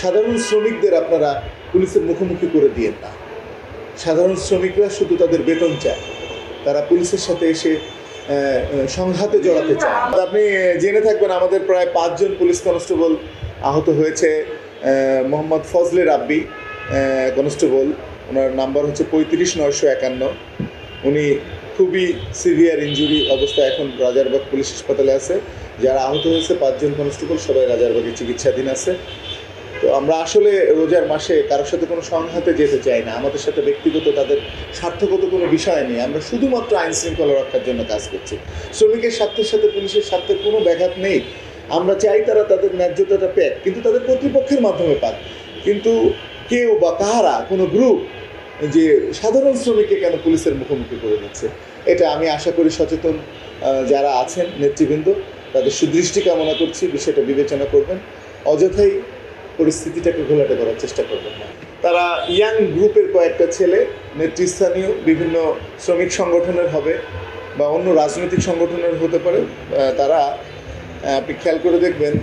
সাধারণ শ্রমিকদের আপনারা পুলিশের মুখোমুখি করে দিয়েন না। সাধারণ শ্রমিকরা শুধু তাদের বেতন চায়, তারা পুলিশের সাথে এসে সংঘাতে জড়াতে চায়। আপনি জেনে থাকবেন আমাদের প্রায় 5 জন পুলিশ কনস্টেবল আহত হয়েছে। মোহাম্মদ ফজলে রাব্বি কনস্টেবল, ওনার নাম্বার হচ্ছে 35,951। উনি খুবই সিভিয়ার ইনজুরি অবস্থায় এখন রাজারবাগ পুলিশ হাসপাতালে আছে। যারা আহত হয়েছে 5 জন কনস্টেবল সবাই রাজারবাগে চিকিৎসাধীন আছে। তো আমরা আসলে রোজার মাসে কারোর সাথে কোনো সংঘাতে যেতে চাই না। আমাদের সাথে ব্যক্তিগত তাদের স্বার্থগত কোনো বিষয় নেই। আমরা শুধুমাত্র আইন শৃঙ্খলা রক্ষার জন্য কাজ করছি। শ্রমিকের স্বার্থের সাথে পুলিশের স্বার্থের কোনো ব্যাঘাত নেই। আমরা চাই তারা তাদের ন্যায্যতাটা পাক, কিন্তু তাদের কর্তৃপক্ষের মাধ্যমে পাক। কিন্তু কেউ বা কাহারা কোনো গ্রুপ যে সাধারণ শ্রমিককে কেন পুলিশের মুখোমুখি করে দিচ্ছে, এটা আমি আশা করি সচেতন যারা আছেন নেতৃবৃন্দ তাদের সুদৃষ্টি কামনা করছি, বিষয়টা বিবেচনা করবেন, অযথাই পরিস্থিতিটাকে ঘোলাটে করার চেষ্টা করবেন না। তারা ইয়াং গ্রুপের কয়েকটা ছেলে নেতৃস্থানীয় বিভিন্ন শ্রমিক সংগঠনের হবে বা অন্য রাজনৈতিক সংগঠনের হতে পারে। তারা আপনি খেয়াল করে দেখবেন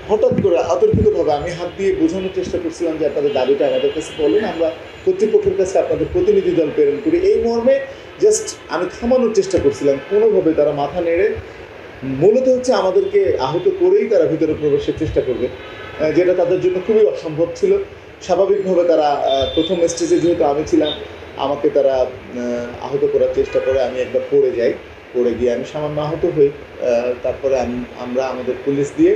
হঠাৎ করে অতর্কিতভাবে আমি হাত দিয়ে বোঝানোর চেষ্টা করছিলাম যে আপনাদের দাবিটা আমাদের কাছে বলেন, আমরা কর্তৃপক্ষের কাছে আপনাদের প্রতিনিধি দল প্রেরণ করি। এই মর্মে জাস্ট আমি থামানোর চেষ্টা করছিলাম, কোনোভাবে তারা মাথা নেড়ে মূলত হচ্ছে আমাদেরকে আহত করেই তারা ভিতরে প্রবেশের চেষ্টা করবে, যেটা তাদের জন্য খুবই অসম্ভব ছিল। স্বাভাবিকভাবে তারা প্রথম স্টেজে যেহেতু আমি ছিলাম, আমাকে তারা আহত করার চেষ্টা করে। আমি একবার পড়ে গিয়ে আমি সামান্য আহত হই। তারপরে আমরা আমাদের পুলিশ দিয়ে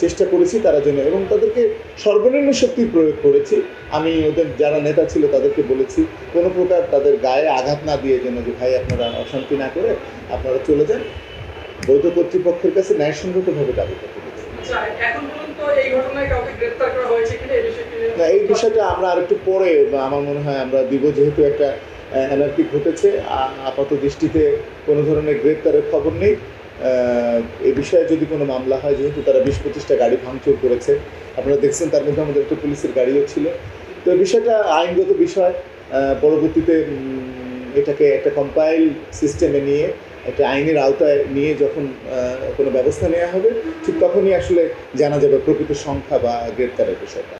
চেষ্টা করেছি তারা জন্য, এবং তাদেরকে সর্বনিম্ন শক্তি প্রয়োগ করেছি। আমি ওদের যারা নেতা ছিল তাদেরকে বলেছি কোনো প্রকার তাদের গায়ে আঘাত না দিয়ে যেন, যে ভাই আপনারা অশান্তি না করে আপনারা চলে যান, বৈধ কর্তৃপক্ষের কাছে ন্যায়সঙ্গতভাবে দাবি করতে হবে। না, এই বিষয়টা আমরা আরেকটু পরে আমার মনে হয় আমরা দিব, যেহেতু একটা এনআরপি ঘটেছে। আপাত দৃষ্টিতে কোনো ধরনের গ্রেপ্তারের খবর নেই। এই বিষয়ে যদি কোনো মামলা হয়, যেহেতু তারা 20-25টা গাড়ি ভাঙচুর করেছে, আপনারা দেখছেন তার মধ্যে আমাদের একটা পুলিশের গাড়িও ছিল। তো এই বিষয়টা আইনগত বিষয়, পরবর্তীতে এটাকে একটা কম্পাইল সিস্টেমে নিয়ে একটা আইনের আওতায় নিয়ে যখন কোনো ব্যবস্থা নেওয়া হবে, ঠিক তখনই আসলে জানা যাবে প্রকৃত সংখ্যা বা গ্রেপ্তারের বিষয়টা।